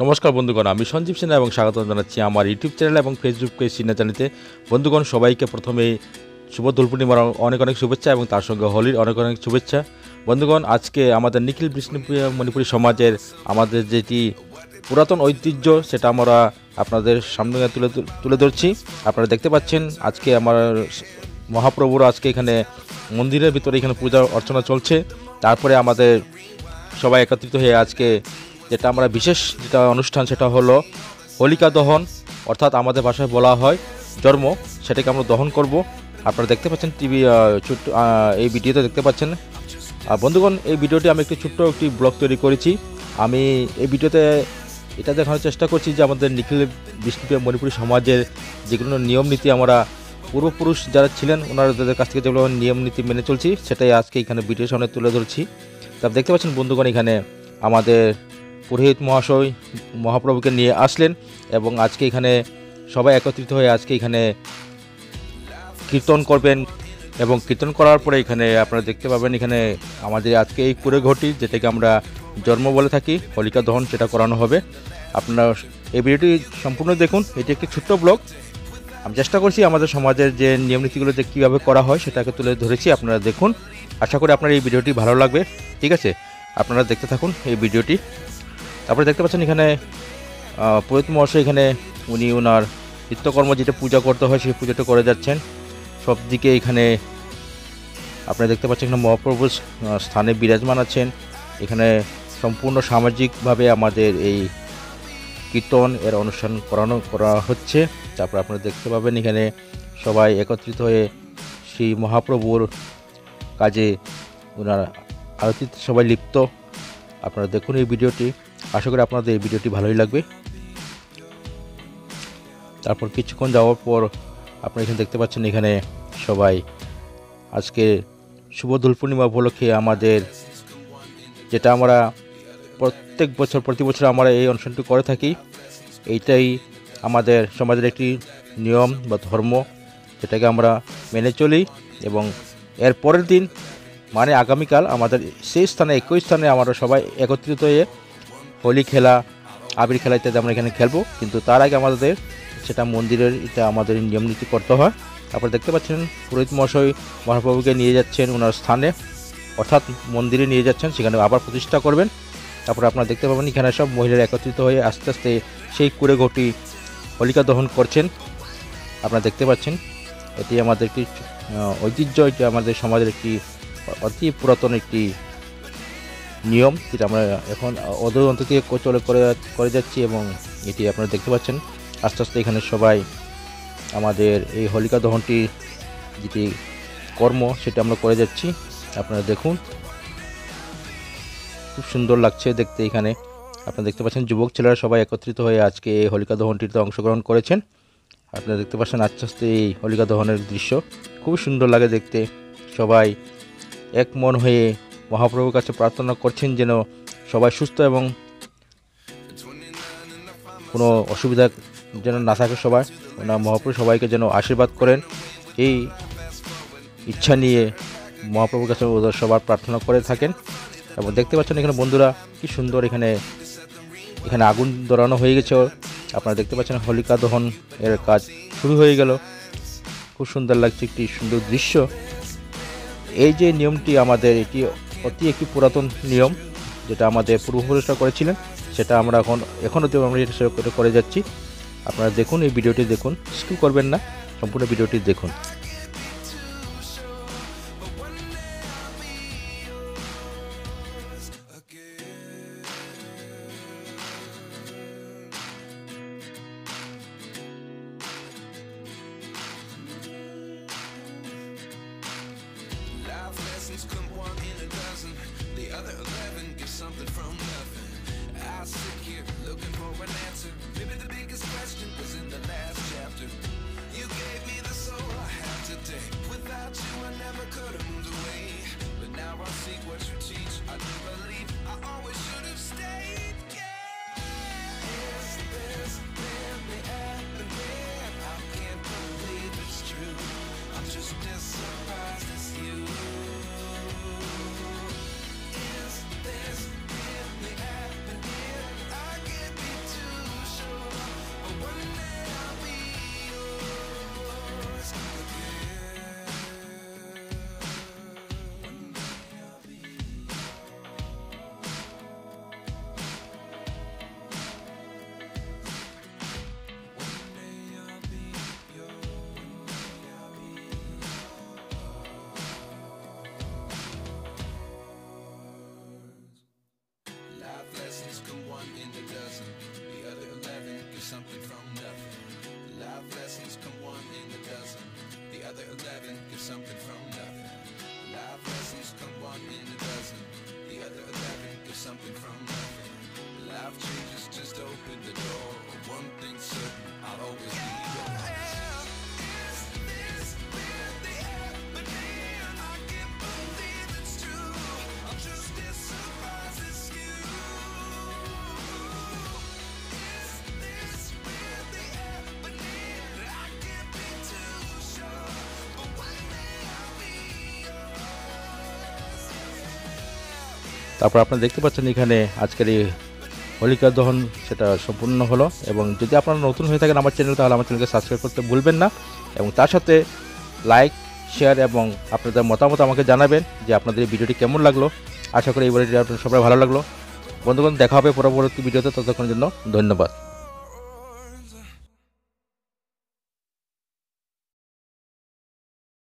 নমস্কার বন্ধুগণ, আমি সঞ্জীব সিনহা এবং স্বাগত জানাচ্ছি আমার ইউটিউব চ্যানেল এবং ফেসবুক পেজ সিনহা চ্যানেলে। বন্ধুগণ, সবাইকে প্রথমে শুভ দোল পূর্ণিমার অনেক অনেক শুভেচ্ছা এবং তার সঙ্গে হোলির অনেক অনেক শুভেচ্ছা। বন্ধুগণ, আজকে আমাদের নিখিল বিষ্ণুপ্রিয়া মণিপুরী সমাজের আমাদের যেটি পুরাতন ঐতিহ্য সেটা আমরা আপনাদের সামনে তুলে ধরছি। আপনারা দেখতে পাচ্ছেন আজকে আমার মহাপ্রভুর আজকে এখানে মন্দিরের ভিতরে এখানে পূজা অর্চনা চলছে। তারপরে আমাদের সবাই একত্রিত হয়ে আজকে যেটা আমরা বিশেষ যেটা অনুষ্ঠান সেটা হলো হোলিকা দহন, অর্থাৎ আমাদের ভাষায় বলা হয় জন্ম, সেটাকে আমরা দহন করব। আপনারা দেখতে পাচ্ছেন টিভি এই ভিডিওতে দেখতে পাচ্ছেন। বন্ধুগণ, এই ভিডিওটি আমি ছোট্ট একটি ব্লগ তৈরি করেছি। আমি এই ভিডিওতে এটা দেখানোর চেষ্টা করছি যে আমাদের নিখিল বিষ্ণুপ্রিয়া মণিপুরী সমাজের যেগুলো নিয়ম নীতি আমরা পূর্বপুরুষ যারা ছিলেন ওনাদের কাছ থেকে যেগুলো নিয়ম নীতি মেনে চলছি সেটাই আজকে এখানে ভিডিওর সামনে তুলে ধরছি। তা দেখতে পাচ্ছেন বন্ধুগণ, এখানে আমাদের পুরোহিত মহাশয় মহাপ্রভুকে নিয়ে আসলেন এবং আজকে এখানে সবাই একত্রিত হয়ে আজকে এখানে কীর্তন করবেন এবং কীর্তন করার পরে এখানে আপনারা দেখতে পাবেন এখানে আমাদের আজকে এই কুড়ে ঘটি যেটাকে আমরা জন্ম বলে থাকি, হোলিকা দহন, সেটা করানো হবে। আপনারা এই ভিডিওটি সম্পূর্ণ দেখুন। এটি একটি ছোট্ট ব্লগ। আমি চেষ্টা করছি আমাদের সমাজের যে নিয়ম নীতিগুলো যে কীভাবে করা হয় সেটাকে তুলে ধরেছি। আপনারা দেখুন, আশা করি আপনার এই ভিডিওটি ভালো লাগবে। ঠিক আছে, আপনারা দেখতে থাকুন এই ভিডিওটি। তারপরে দেখতে পাচ্ছেন এখানে পুরোহিত মহাশয় এখানে উনি ওনার নিত্যকর্ম যেটা পূজা করতে হয় সেই পুজোটা করে যাচ্ছেন। সব দিকে এখানে আপনারা দেখতে পাচ্ছেন এখানে মহাপ্রভুর স্থানে বিরাজমান আছেন। এখানে সম্পূর্ণ সামাজিকভাবে আমাদের এই কীর্তন এর অনুষ্ঠান করা হচ্ছে। তারপর আপনারা দেখতে পাবেন এখানে সবাই একত্রিত হয়ে শ্রী মহাপ্রভুর কাজে ওনার আরতিতে সবাই লিপ্ত। আপনারা দেখুন এই ভিডিওটি, আশা করি আপনাদের এই ভিডিওটি ভালোই লাগবে। তারপর কিছুক্ষণ যাওয়ার পর আপনারা এখানে দেখতে পাচ্ছেন এখানে সবাই আজকে শুভ দোল পূর্ণিমা উপলক্ষে আমাদের যেটা আমরা প্রতি বছর আমরা এই অনুষ্ঠানটি করে থাকি, এইটাই আমাদের সমাজের একটি নিয়ম বা ধর্ম, যেটাকে আমরা মেনে চলি। এবং এর পরের দিন মানে আগামীকাল আমাদের সেই স্থানে একই স্থানে আমরা সবাই একত্রিত হয়ে হোলি খেলা, আবির খেলা ইত্যাদি আমরা এখানে খেলবো। কিন্তু তার আগে আমাদের সেটা মন্দিরের এটা আমাদের নিয়ম নীতি করতে হয়। তারপর দেখতে পাচ্ছেন পুরোহিত মহাশয় মহাপ্রভুকে নিয়ে যাচ্ছেন ওনার স্থানে, অর্থাৎ মন্দিরে নিয়ে যাচ্ছেন, সেখানে আবার প্রতিষ্ঠা করবেন। তারপর আপনারা দেখতে পাবেন এখানে সব মহিলারা একত্রিত হয়ে আস্তে আস্তে সেই কুড়ে ঘটি হোলিকা দহন করছেন। আপনারা দেখতে পাচ্ছেন এটি আমাদের একটি ঐতিহ্য, এটি আমাদের সমাজের একটি অতি পুরাতন একটি নিয়ম, যেটা আমরা এখন অদূর অন্ত থেকে করে যাচ্ছি। এবং এটি আপনারা দেখতে পাচ্ছেন আস্তে আস্তে এখানে সবাই আমাদের এই হোলিকা দহনটি যেটি কর্ম সেটা আমরা করে যাচ্ছি। আপনারা দেখুন, খুব সুন্দর লাগছে দেখতে। এখানে আপনারা দেখতে পাচ্ছেন যুবক ছেলেরা সবাই একত্রিত হয়ে আজকে এই হোলিকা দহনটিতে অংশগ্রহণ করেছেন। আপনারা দেখতে পাচ্ছেন আস্তে আস্তে এই হোলিকা দহনের দৃশ্য খুবই সুন্দর লাগে দেখতে। সবাই এক মন হয়ে মহাপ্রভুর কাছে প্রার্থনা করছেন যেন সবাই সুস্থ এবং কোনো অসুবিধা যেন না থাকে। সবাই মহাপ্রভু সবাইকে যেন আশীর্বাদ করেন, এই ইচ্ছা নিয়ে মহাপ্রভুর কাছে সবার প্রার্থনা করে থাকেন। এবং দেখতে পাচ্ছেন এখানে বন্ধুরা কি সুন্দর এখানে আগুন ধরানো হয়ে গেছে। আপনারা দেখতে পাচ্ছেন হোলিকা দহন এর কাজ শুরু হয়ে গেল। খুব সুন্দর লাগছে, একটি সুন্দর দৃশ্য। এই যে নিয়মটি আমাদের এটি একটি পুরাতন নিয়ম, যেটা আমাদের পূর্বপুরুষরা করেছিলেন, সেটা আমরা এখনও আমরা এটা করে যাচ্ছি। আপনারা দেখুন এই ভিডিওটি দেখুন, স্কিপ করবেন না, সম্পূর্ণ ভিডিওটি দেখুন। Come one in a dozen, the other 11 get something from nothing. I sit here looking for an answer. Maybe the biggest question was in the last chapter. You gave me the soul I have today. Without you I never could have moved away. But now I see what you teach. I do believe I always should have stayed. Yeah. Is this really happening? I can't believe it's true. I'm just as surprised as you. something from nothing. Life lessons come one in a dozen. The other 11 get something from nothing. Life changes, just open the door. One thing's certain, I'll always be yours. Is this really the happening? I can't believe it's true. I'm just as surprised as you. Is this really happening? I can't be too sure, but one day I'll be yours. তারপর আপনারা দেখতে পাচ্ছেন এখানে আজকের এই হোলিকা দহন সেটা সম্পূর্ণ হলো। এবং যদি আপনারা নতুন হয়ে থাকেন আমার চ্যানেল, তাহলে আমার চ্যানেলকে সাবস্ক্রাইব করতে ভুলবেন না এবং তার সাথে লাইক, শেয়ার এবং আপনাদের মতামত আমাকে জানাবেন যে আপনাদের এই ভিডিওটি কেমন লাগলো। আশা করি এই ভিডিওটি আপনাদের সবাই ভালো লাগলো। বন্ধুগণ, দেখা হবে পরবর্তী ভিডিওতে, ততক্ষণের জন্য ধন্যবাদ।